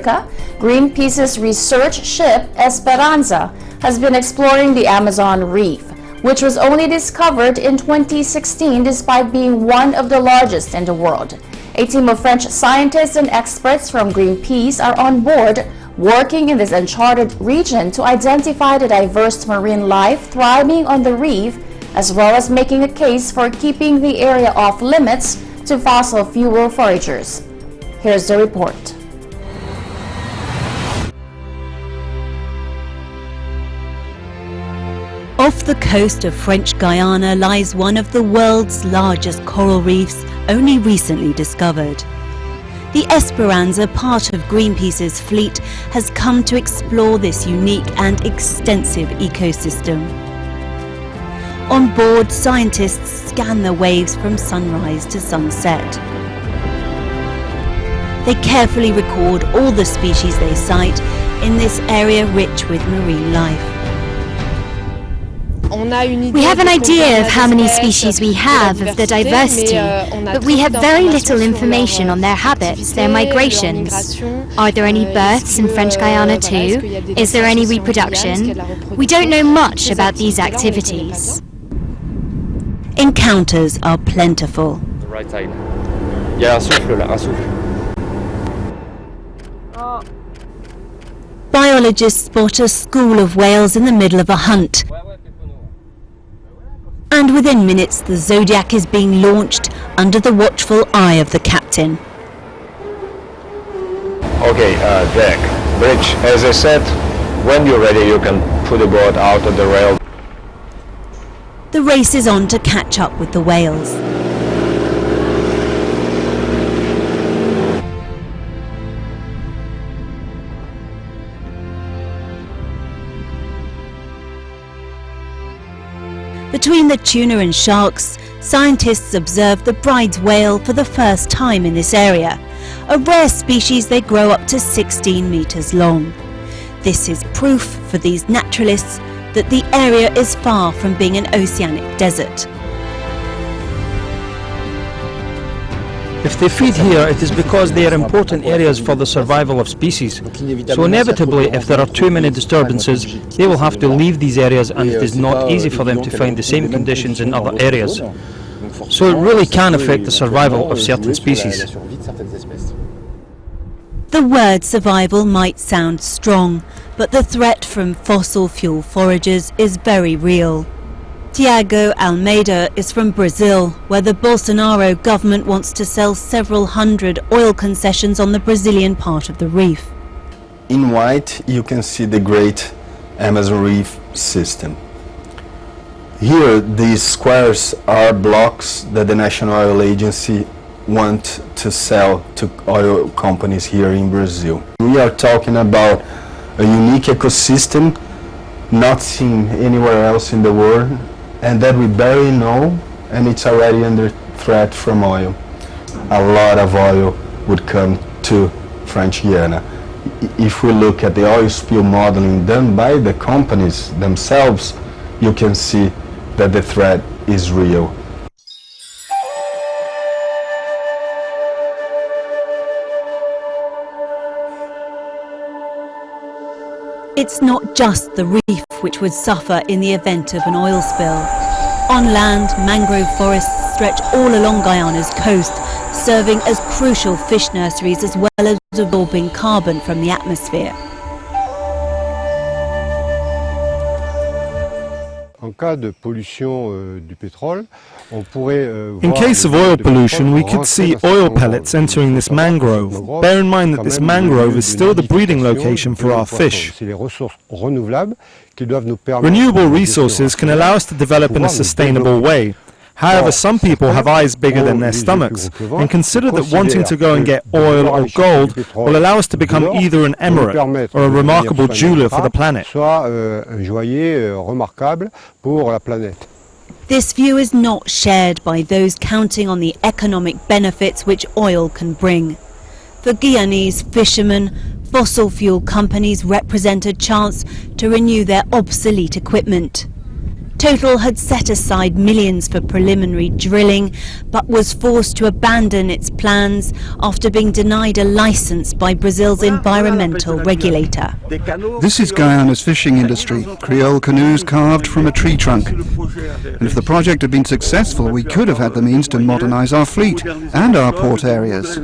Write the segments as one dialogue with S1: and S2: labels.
S1: Africa, Greenpeace's research ship Esperanza has been exploring the Amazon reef, which was only discovered in 2016 despite being one of the largest in the world. A team of French scientists and experts from Greenpeace are on board, working in this uncharted region to identify the diverse marine life thriving on the reef, as well as making a case for keeping the area off limits to fossil fuel foragers. Here's the report.
S2: Off the coast of French Guiana lies one of the world's largest coral reefs, only recently discovered. The Esperanza, part of Greenpeace's fleet, has come to explore this unique and extensive ecosystem. On board, scientists scan the waves from sunrise to sunset. They carefully record all the species they sight in this area rich with marine life.
S3: We have an idea of how many species we have, of the diversity, but we have very little information on their habits, their migrations. Are there any births in French Guiana too? Is there any reproduction? We don't know much about these activities.
S2: Encounters are plentiful.
S4: The right side. Il y a un souffle là, un souffle.
S2: Biologists spot a school of whales in the middle of a hunt. And within minutes, the Zodiac is being launched under the watchful eye of the captain.
S5: Okay, deck, bridge. As I said, when you're ready, you can put the boat out of the rail.
S2: The race is on to catch up with the whales. Between the tuna and sharks, scientists observed the Bride's whale for the first time in this area. A rare species, they grow up to 16 meters long. This is proof for these naturalists that the area is far from being an oceanic desert.
S6: If they feed here, it is because they are important areas for the survival of species. So inevitably, if there are too many disturbances, they will have to leave these areas, and it is not easy for them to find the same conditions in other areas. So it really can affect the survival of certain species.
S2: The word survival might sound strong, but the threat from fossil fuel foragers is very real. Tiago Almeida is from Brazil, where the Bolsonaro government wants to sell several hundred oil concessions on the Brazilian part of the reef.
S7: In white, you can see the Great Amazon Reef System. Here, these squares are blocks that the National Oil Agency want to sell to oil companies here in Brazil. We are talking about a unique ecosystem not seen anywhere else in the world, and that we barely know, and it's already under threat from oil. A lot of oil would come to French Guiana. If we look at the oil spill modeling done by the companies themselves, you can see that the threat is real.
S2: It's not just the reef which would suffer in the event of an oil spill. On land, mangrove forests stretch all along Guyana's coast, serving as crucial fish nurseries as well as absorbing carbon from the atmosphere.
S8: In
S9: case of oil pollution, we could see oil pellets entering this mangrove. Bear in mind that this mangrove is still the breeding location for our fish. Renewable resources can allow us to develop in a sustainable way. However, some people have eyes bigger than their stomachs and consider that wanting to go and get oil or gold will allow us to become either an emirate or a remarkable jeweler for the planet.
S2: This view is not shared by those counting on the economic benefits which oil can bring. For Guyanese fishermen, fossil fuel companies represent a chance to renew their obsolete equipment, Total had set aside millions for preliminary drilling, but was forced to abandon its plans after being denied a license by Brazil's environmental regulator.
S8: This is Guyana's fishing industry, Creole canoes carved from a tree trunk. And if the project had been successful, we could have had the means to modernize our fleet and our port areas.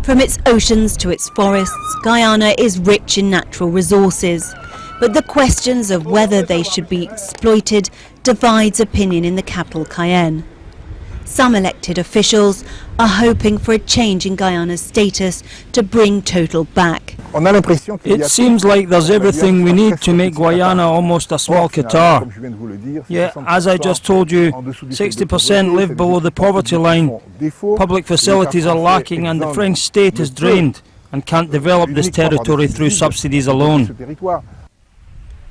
S2: From its oceans to its forests, Guyana is rich in natural resources. But the questions of whether they should be exploited divides opinion in the capital, Cayenne. Some elected officials are hoping for a change in Guyana's status to bring Total back.
S6: It seems like there's everything we need to make Guyana almost a small Qatar. Yet, as I just told you, 60% live below the poverty line. Public facilities are lacking and the French state is drained and can't develop this territory through subsidies alone.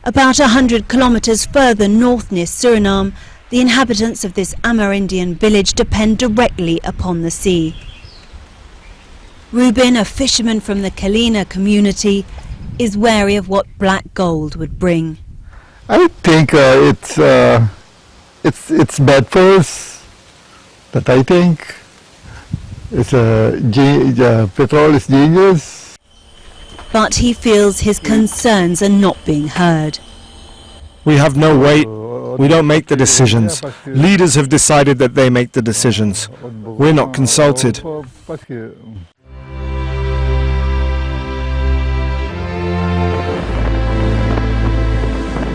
S2: About 100 kilometers further north near Suriname, the inhabitants of this Amerindian village depend directly upon the sea. Rubin, a fisherman from the Kalina community, is wary of what black gold would bring.
S10: I think it's bad for us, but I think it's petrol is genius.
S2: But he feels his concerns are not being heard.
S9: We have no weight. We don't make the decisions. Leaders have decided that they make the decisions. We're not consulted.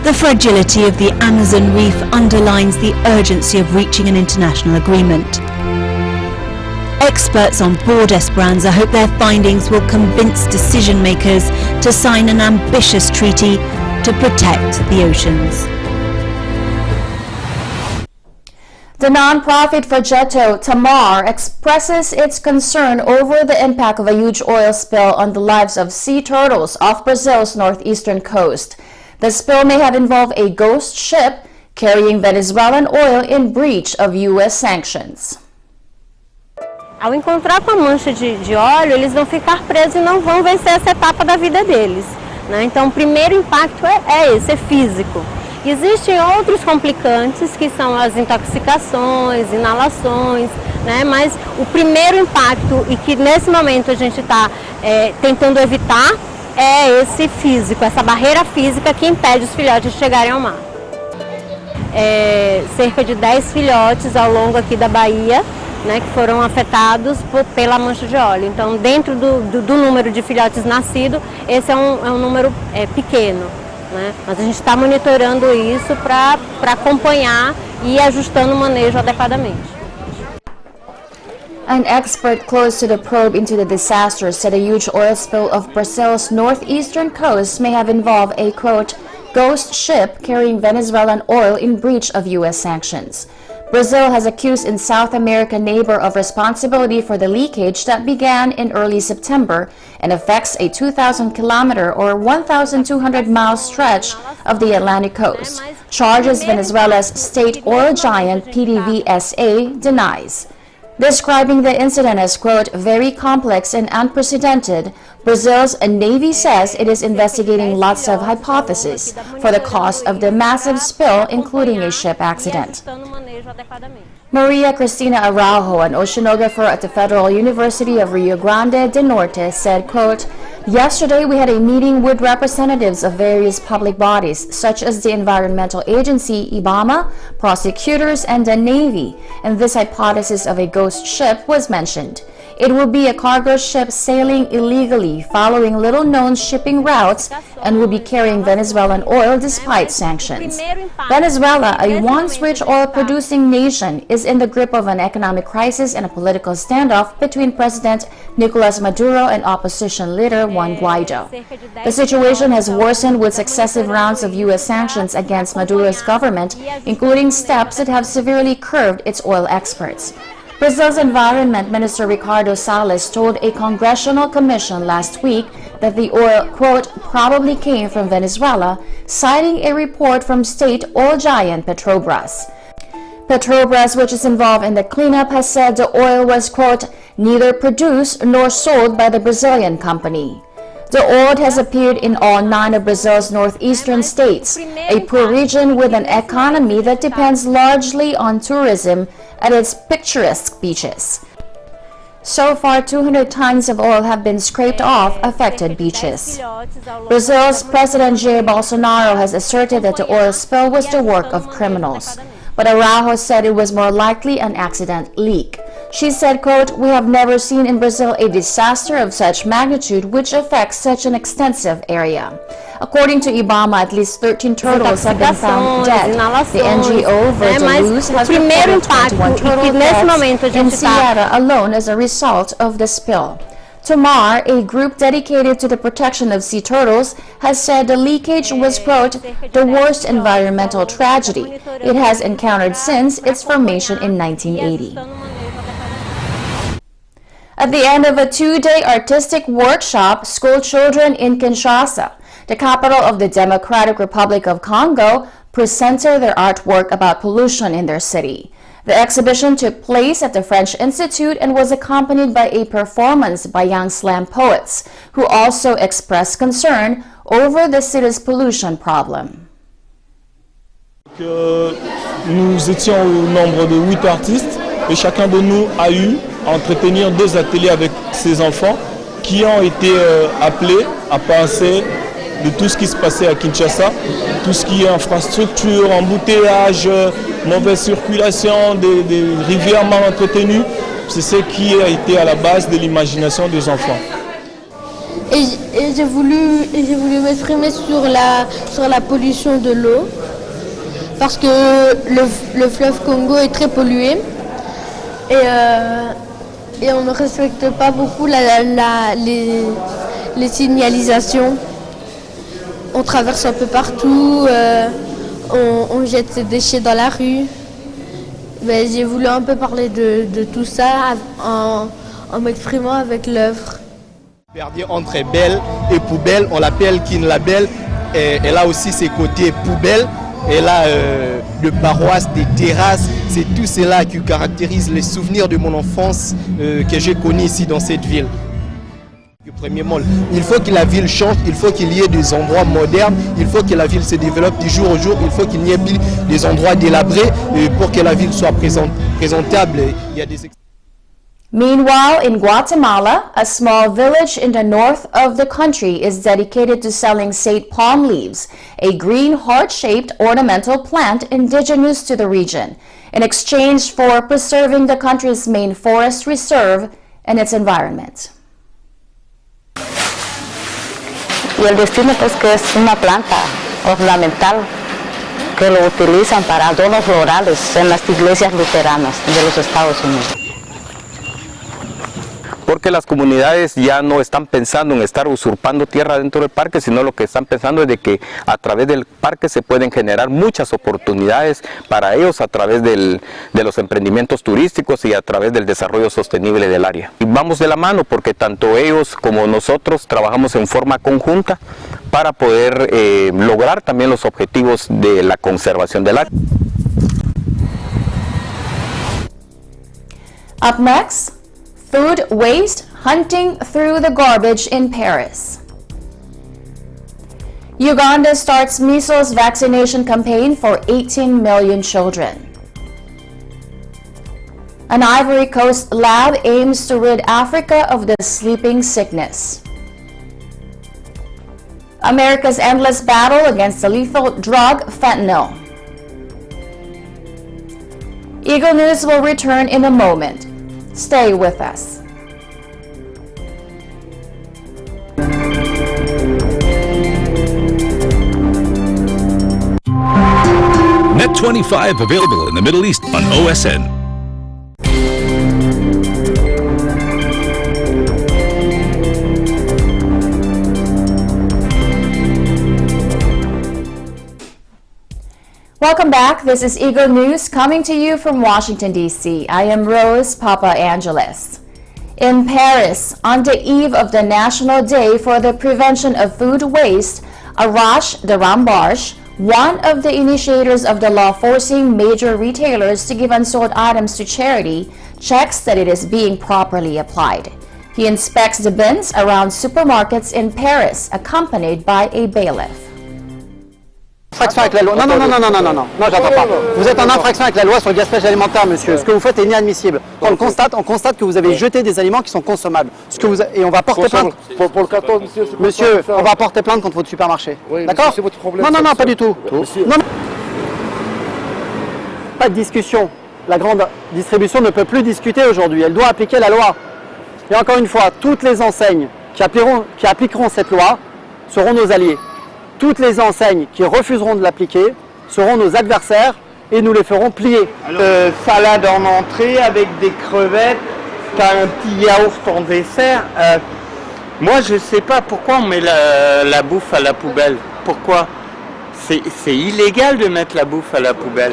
S2: The fragility of the Amazon reef underlines the urgency of reaching an international agreement. Experts on board Esperanza hope their findings will convince decision makers to sign an ambitious treaty to protect the oceans.
S1: The non-profit Progetto Tamar expresses its concern over the impact of a huge oil spill on the lives of sea turtles off Brazil's northeastern coast. The spill may have involved a ghost ship carrying Venezuelan oil in breach of U.S. sanctions.
S11: Ao encontrar com a mancha de óleo, eles vão ficar presos e não vão vencer essa etapa da vida deles, né? Então, o primeiro impacto é esse, é físico. Existem outros complicantes, que são as intoxicações, inalações, né? Mas o primeiro impacto, e que nesse momento a gente está tentando evitar, é esse físico, essa barreira física que impede os filhotes de chegarem ao mar. Cerca de 10 filhotes ao longo aqui da Bahia, né, que foram afetados pela mancha de óleo. Então, dentro do número de filhotes nascidos, esse é um número pequeno, né? Mas a gente está monitorando isso para acompanhar e ajustando o manejo adequadamente.
S1: An expert close to the probe into the disaster said a huge oil spill of Brazil's northeastern coast may have involved a, quote, ghost ship carrying Venezuelan oil in breach of U.S. sanctions. Brazil has accused its South American neighbor of responsibility for the leakage that began in early September and affects a 2,000-kilometer or 1,200-mile stretch of the Atlantic coast. Charges Venezuela's state oil giant PDVSA denies. Describing the incident as, quote, very complex and unprecedented, Brazil's Navy says it is investigating lots of hypotheses for the cause of the massive spill, including a ship accident. Maria Cristina Araujo, an oceanographer at the Federal University of Rio Grande do Norte, said, quote, yesterday we had a meeting with representatives of various public bodies, such as the Environmental Agency, IBAMA, prosecutors, and the Navy, and this hypothesis of a ghost ship was mentioned. It will be a cargo ship sailing illegally, following little-known shipping routes, and will be carrying Venezuelan oil despite sanctions. Venezuela, a once rich oil-producing nation, is in the grip of an economic crisis and a political standoff between President Nicolas Maduro and opposition leader Juan Guaido. The situation has worsened with successive rounds of U.S. sanctions against Maduro's government, including steps that have severely curbed its oil exports. Brazil's Environment Minister Ricardo Salles told a congressional commission last week that the oil, quote, probably came from Venezuela, citing a report from state oil giant Petrobras. Petrobras, which is involved in the cleanup, has said the oil was, quote, neither produced nor sold by the Brazilian company. The oil has appeared in all 9 of Brazil's northeastern states, a poor region with an economy that depends largely on tourism at its picturesque beaches. So far, 200 tons of oil have been scraped off affected beaches. Brazil's President Jair Bolsonaro has asserted that the oil spill was the work of criminals. But Araujo said it was more likely an accident leak. She said, quote, "We have never seen in Brazil a disaster of such magnitude which affects such an extensive area." According to IBAMA, at least 13 turtles have been found dead. The NGO Verdaluz has reported 21 turtle deaths in Ceará alone as a result of the spill. Tomar, a group dedicated to the protection of sea turtles, has said the leakage was, quote, "the worst environmental tragedy it has encountered since its formation in 1980. At the end of a 2-day artistic workshop, school children in Kinshasa, the capital of the Democratic Republic of Congo, presented their artwork about pollution in their city. The exhibition took place at the French Institute and was accompanied by a performance by young slam poets, who also expressed concern over the city's pollution problem.
S12: Nous étions au nombre de 8 artistes et chacun de nous a eu à entretenir 2 ateliers avec ses enfants qui ont été appelés à penser de tout ce qui se passait à Kinshasa, tout ce qui est infrastructure, embouteillage, mauvaise circulation, des rivières mal entretenues. C'est ce qui a été à la base de l'imagination des enfants.
S13: Et j'ai voulu m'exprimer sur la pollution de l'eau, parce que le fleuve Congo est très pollué et on ne respecte pas beaucoup les signalisations. On traverse un peu partout, on jette ses déchets dans la rue. Mais j'ai voulu un peu parler de tout ça en m'exprimant avec l'œuvre.
S14: Entre belle et poubelle, on l'appelle Kin Label. Elle a aussi ses côtés poubelles. Elle a de paroisses, des terrasses. C'est tout cela qui caractérise les souvenirs de mon enfance que j'ai connu ici dans cette ville. Premièrement, il faut que la ville change, il faut qu'il y ait des endroits modernes, il faut que la ville se développe du jour au jour, il faut qu'il n'y ait plus des endroits délabrés pour que la ville soit présentable. Il y a des...
S1: Meanwhile, in Guatemala, a small village in the north of the country is dedicated to selling Sate palm leaves, a green heart-shaped ornamental plant indigenous to the region, in exchange for preserving the country's main forest reserve and its environment.
S15: Y el destino pues que es una planta ornamental que lo utilizan para adornos florales en las iglesias luteranas de los Estados Unidos.
S16: Porque las comunidades ya no están pensando en estar usurpando tierra dentro del parque, sino lo que están pensando es de que a través del parque se pueden generar muchas oportunidades para ellos a través de los emprendimientos turísticos y a través del desarrollo sostenible del área. Y vamos de la mano porque tanto ellos como nosotros trabajamos en forma conjunta para poder lograr también los objetivos de la conservación del área.
S1: Up next, food waste hunting through the garbage in Paris. Uganda starts measles vaccination campaign for 18 million children. An Ivory Coast lab aims to rid Africa of the sleeping sickness. America's endless battle against the lethal drug fentanyl. Eagle News will return in a moment. Stay with us.
S17: Net25 available in the Middle East on OSN.
S1: Welcome back. This is Eagle News coming to you from Washington, D.C. I am Rose Papa Angeles. In Paris, on the eve of the National Day for the Prevention of Food Waste, Arash de Rambarch, one of the initiators of the law forcing major retailers to give unsold items to charity, checks that it is being properly applied. He inspects the bins around supermarkets in Paris, accompanied by a bailiff.
S18: Infraction avec la loi. Non, j'entends pas. Vous êtes en infraction avec la loi sur le gaspillage alimentaire, monsieur. Ce que vous faites est inadmissible. On constate que vous avez jeté des aliments qui sont consommables. Et on va porter plainte.
S10: Pour le 14,
S18: monsieur, on va porter plainte contre votre supermarché. D'accord?
S10: C'est votre problème.
S18: Non, pas du tout. Non. Pas de discussion. La grande distribution ne peut plus discuter aujourd'hui. Elle doit appliquer la loi. Et encore une fois, toutes les enseignes qui appliqueront cette loi seront nos alliés. Toutes les enseignes qui refuseront de l'appliquer seront nos adversaires et nous les ferons plier.
S19: Salade en entrée avec des crevettes, t'as un petit yaourt en dessert. Moi je sais pas pourquoi on met la bouffe à la poubelle. Pourquoi? C'est illégal de mettre la bouffe à la poubelle.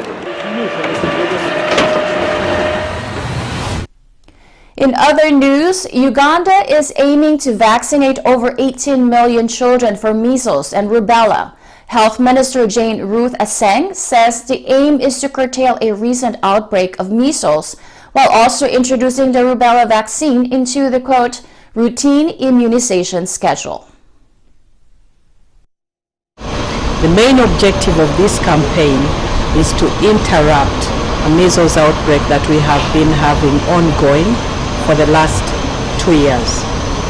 S1: In other news, Uganda is aiming to vaccinate over 18 million children for measles and rubella. Health Minister Jane Ruth Aceng says the aim is to curtail a recent outbreak of measles while also introducing the rubella vaccine into the, quote, routine immunization schedule.
S20: The main objective of this campaign is to interrupt a measles outbreak that we have been having ongoing for the last 2 years,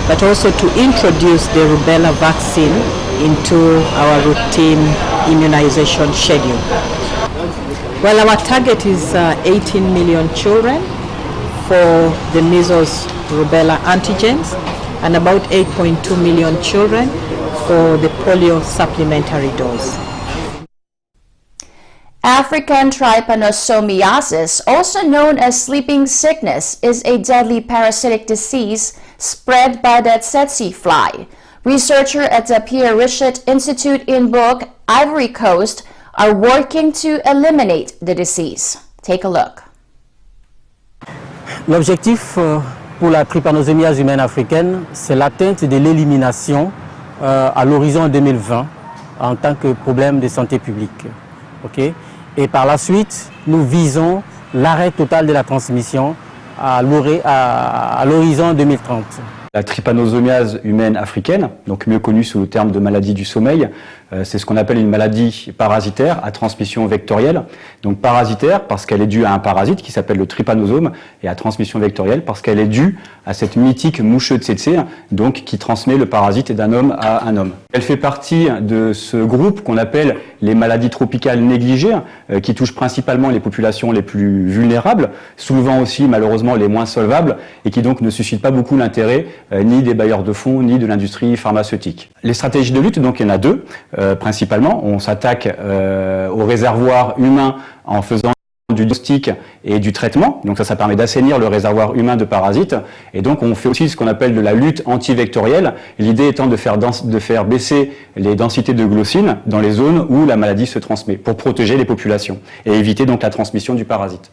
S20: but also to introduce the rubella vaccine into our routine immunization schedule. Well, our target is 18 million children for the measles rubella antigens and about 8.2 million children for the polio supplementary dose.
S1: African trypanosomiasis, also known as sleeping sickness, is a deadly parasitic disease spread by the tsetse fly. Researchers at the Pierre Richet Institute in Bourg, Ivory Coast, are working to eliminate the disease. Take a look.
S21: L'objectif pour la trypanosomiase humaine africaine, c'est l'atteinte de l'élimination à l'horizon 2020 en tant que problème de santé publique. Okay? Et par la suite, nous visons l'arrêt total de la transmission à l'horizon 2030.
S22: La trypanosomiase humaine africaine, donc mieux connue sous le terme de maladie du sommeil, c'est ce qu'on appelle une maladie parasitaire à transmission vectorielle. Donc parasitaire parce qu'elle est due à un parasite qui s'appelle le trypanosome, et à transmission vectorielle parce qu'elle est due à cette mythique mouche tsetse, donc qui transmet le parasite d'un homme à un homme. Elle fait partie de ce groupe qu'on appelle les maladies tropicales négligées, qui touchent principalement les populations les plus vulnérables, souvent aussi malheureusement les moins solvables, et qui donc ne suscitent pas beaucoup l'intérêt ni des bailleurs de fonds, ni de l'industrie pharmaceutique. Les stratégies de lutte, donc il y en a deux, principalement. On s'attaque aux réservoirs humains en faisant du diagnostic et du traitement, donc ça permet d'assainir le réservoir humain de parasites, et donc on fait aussi ce qu'on appelle de la lutte antivectorielle, l'idée étant de faire baisser les densités de glossine dans les zones où la maladie se transmet, pour protéger les populations et éviter donc la transmission du parasite.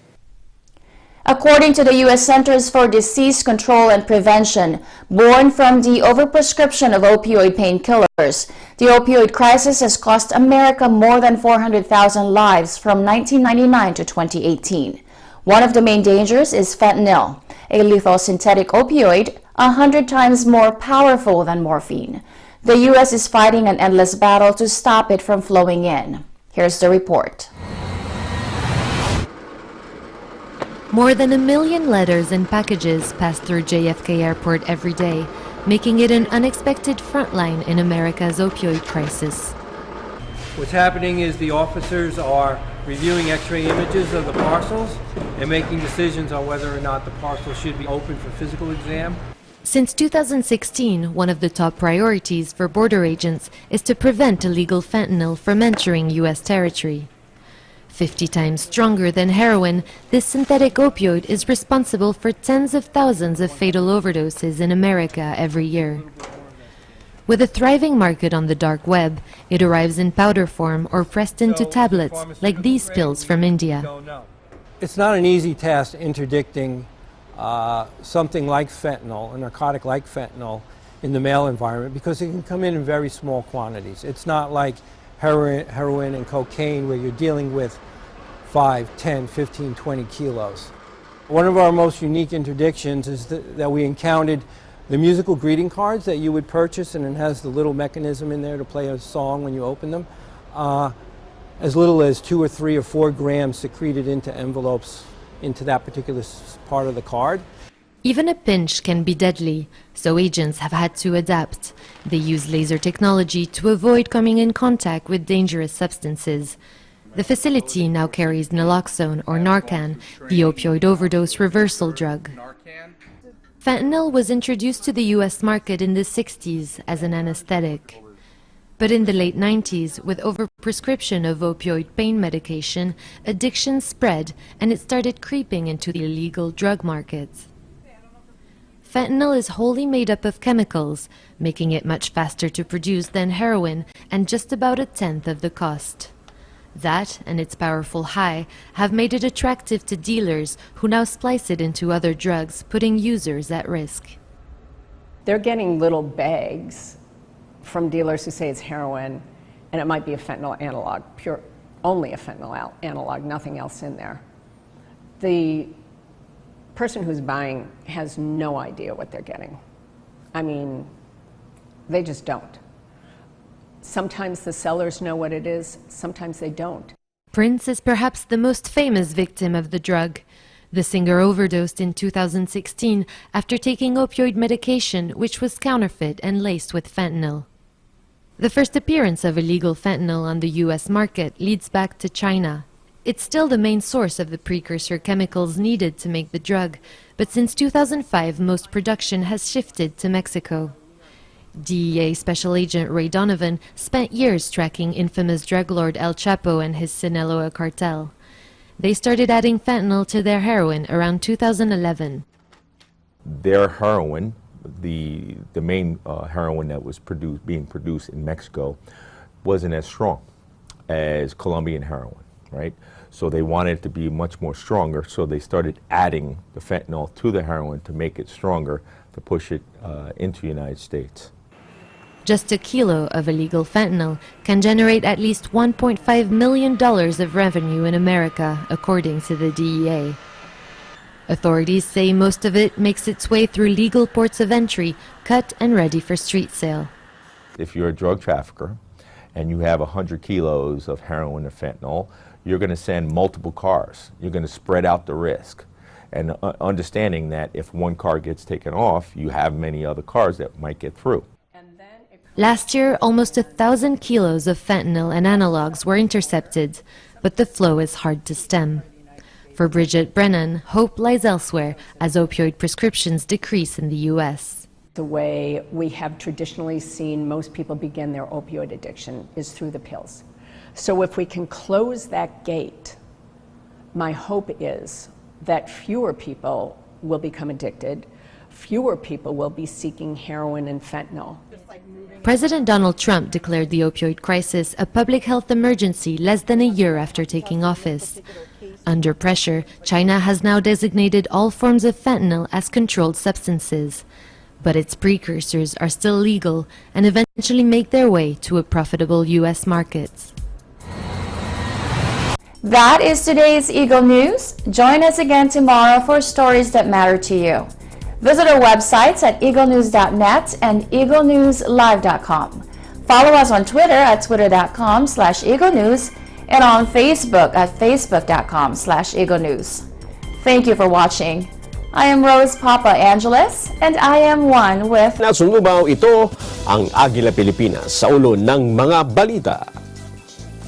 S1: According to the U.S. Centers for Disease Control and Prevention, born from the overprescription of opioid painkillers, the opioid crisis has cost America more than 400,000 lives from 1999 to 2018. One of the main dangers is fentanyl, a lethal synthetic opioid 100 times more powerful than morphine. The U.S. is fighting an endless battle to stop it from flowing in. Here's the report.
S23: More than 1 million letters and packages pass through JFK Airport every day, making it an unexpected frontline in America's opioid crisis.
S24: What's happening is the officers are reviewing X-ray images of the parcels and making decisions on whether or not the parcel should be open for physical exam.
S23: Since 2016, one of the top priorities for border agents is to prevent illegal fentanyl from entering U.S. territory. 50 times stronger than heroin, this synthetic opioid is responsible for tens of thousands of fatal overdoses in America every year. With a thriving market on the dark web, it arrives in powder form or pressed into tablets, like these pills from India.
S24: It's not an easy task interdicting something like fentanyl, a narcotic like fentanyl, in the male environment, because it can come in very small quantities. It's not like heroin and cocaine where you're dealing with 5, 10, 15, 20 kilos. One of our most unique interdictions is that we encountered The musical greeting cards that you would purchase, and it has the little mechanism in there to play a song when you open them, as little as 2 or 3 or 4 grams secreted into envelopes into that particular part of the card.
S23: Even a pinch can be deadly, so agents have had to adapt. They use laser technology to avoid coming in contact with dangerous substances. The facility now carries naloxone or Narcan, the opioid overdose reversal drug. Fentanyl was introduced to the U.S. market in the 60s as an anesthetic. But in the late 90s, with overprescription of opioid pain medication, addiction spread and it started creeping into the illegal drug markets. Fentanyl is wholly made up of chemicals, making it much faster to produce than heroin and just about 1/10 of the cost. That, and its powerful high, have made it attractive to dealers who now splice it into other drugs, putting users at risk.
S3: They're getting little bags from dealers who say it's heroin, and it might be a fentanyl analog, only a fentanyl analog, nothing else in there. The person who's buying has no idea what they're getting. I mean, they just don't. Sometimes the sellers know what it is, sometimes they don't.
S23: Prince is perhaps the most famous victim of the drug. The singer overdosed in 2016 after taking opioid medication which was counterfeit and laced with fentanyl. The first appearance of illegal fentanyl on the U.S. market leads back to China. It's still the main source of the precursor chemicals needed to make the drug, but since 2005 most production has shifted to Mexico. DEA Special Agent Ray Donovan spent years tracking infamous drug lord El Chapo and his Sinaloa cartel. They started adding fentanyl to their heroin around 2011.
S4: Their heroin, the main heroin that was being produced in Mexico, wasn't as strong as Colombian heroin, right? So they wanted it to be much more stronger, so they started adding the fentanyl to the heroin to make it stronger, to push it into the United States.
S23: Just a kilo of illegal fentanyl can generate at least $1.5 million of revenue in America, according to the DEA. Authorities say most of it makes its way through legal ports of entry, cut and ready for street sale.
S4: If you're a drug trafficker and you have 100 kilos of heroin or fentanyl, you're going to send multiple cars. You're going to spread out the risk. And understanding that if one car gets taken off, you have many other cars that might get through.
S23: Last year, almost 1,000 kilos of fentanyl and analogs were intercepted, but the flow is hard to stem. For Bridget Brennan, hope lies elsewhere as opioid prescriptions decrease in the U.S.
S3: The way we have traditionally seen most people begin their opioid addiction is through the pills. So if we can close that gate, my hope is that fewer people will become addicted, fewer people will be seeking heroin and fentanyl.
S23: President Donald Trump declared the opioid crisis a public health emergency less than a year after taking office. Under pressure, China has now designated all forms of fentanyl as controlled substances. But its precursors are still legal and eventually make their way to a profitable U.S. market.
S1: That is today's Eagle News. Join us again tomorrow for stories that matter to you. Visit our websites at eaglenews.net and eaglenewslive.com. Follow us on Twitter at twitter.com/eaglenews and on Facebook at facebook.com/eaglenews. Thank you for watching. I am Rose Papa Angeles and I am one with...
S5: Nasulubaw ito ang Agila Pilipinas sa ulo ng mga balita.